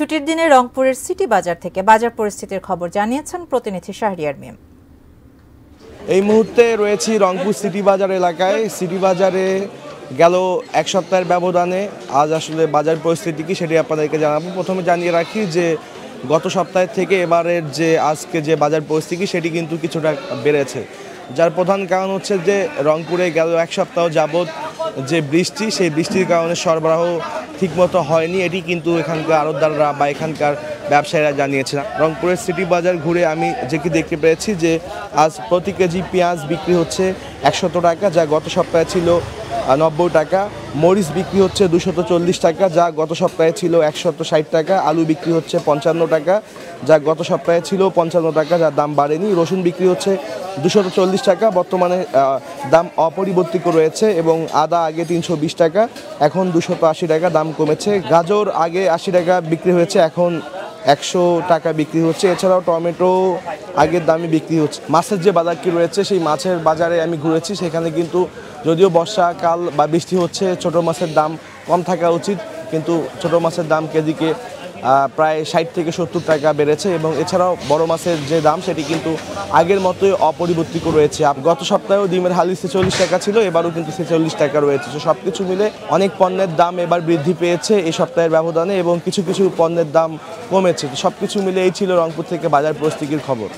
ছুটির দিনে রংপুরের সিটি বাজার থেকে বাজার পরিস্থিতির খবর জানিয়েছেন প্রতিনিধি শাহরিয়ার মিম। এই মুহূর্তে রয়েছি রংপুর সিটি বাজার এলাকায়। সিটি বাজারে গেল এক সপ্তাহের ব্যবধানে আজ আসলে বাজার পরিস্থিতি কি সেটি আপনাদেরকে জানাবো। প্রথমে জানিয়ে রাখি যে গত সপ্তাহের থেকে এবারের যে আজকে যে বাজার পরিস্থিতি সেটি কিন্তু কিছুটা বেড়েছে, যার প্রধান কারণ হচ্ছে যে রংপুরে গেল এক সপ্তাহ যাবৎ যে বৃষ্টি, সেই বৃষ্টির কারণে সরবরাহ ঠিকমতো হয়নি। এটি কিন্তু এখানকার আড়তদাররা বা এখানকার ব্যবসায়ীরা জানিয়েছেন। রংপুরের সিটি বাজার ঘুরে আমি যেটি দেখতে পেয়েছি যে আজ প্রতি কেজি পেঁয়াজ বিক্রি হচ্ছে 100 টাকা, যা গত সপ্তাহে ছিল 90 টাকা। মরিচ বিক্রি হচ্ছে 240 টাকা, যা গত সপ্তাহে ছিল 160 টাকা। আলু বিক্রি হচ্ছে 55 টাকা, যা গত সপ্তাহে ছিল 55 টাকা, যার দাম বাড়েনি। রসুন বিক্রি হচ্ছে 240 টাকা, বর্তমানে দাম অপরিবর্তিত রয়েছে। এবং আদা আগে 320 টাকা, এখন 280 টাকা, দাম কমেছে। গাজর আগে 80 টাকা বিক্রি হয়েছে, এখন 100 টাকা বিক্রি হচ্ছে। এছাড়াও টমেটো আগের দামে বিক্রি হচ্ছে। মাছের যে বাজারটি রয়েছে সেই মাছের বাজারে আমি ঘুরেছি, সেখানে কিন্তু যদিও বর্ষাকাল বা বৃষ্টি হচ্ছে, ছোট মাছের দাম কম থাকা উচিত, কিন্তু ছোট মাছের দাম কেজিকে প্রায় 60 থেকে 70 টাকা বেড়েছে। এবং এছাড়াও বড় মাছের যে দাম সেটি কিন্তু আগের মতোই অপরিবর্তিত রয়েছে। গত সপ্তাহেও ডিমের হালি 46 টাকা ছিল, এবারও কিন্তু 46 টাকা রয়েছে। সব কিছু মিলে অনেক পণ্যের দাম এবার বৃদ্ধি পেয়েছে এই সপ্তাহের ব্যবধানে, এবং কিছু কিছু পণ্যের দাম কমেছে। সব কিছু মিলে এই ছিল রংপুর থেকে বাজার পরিস্থিতির খবর।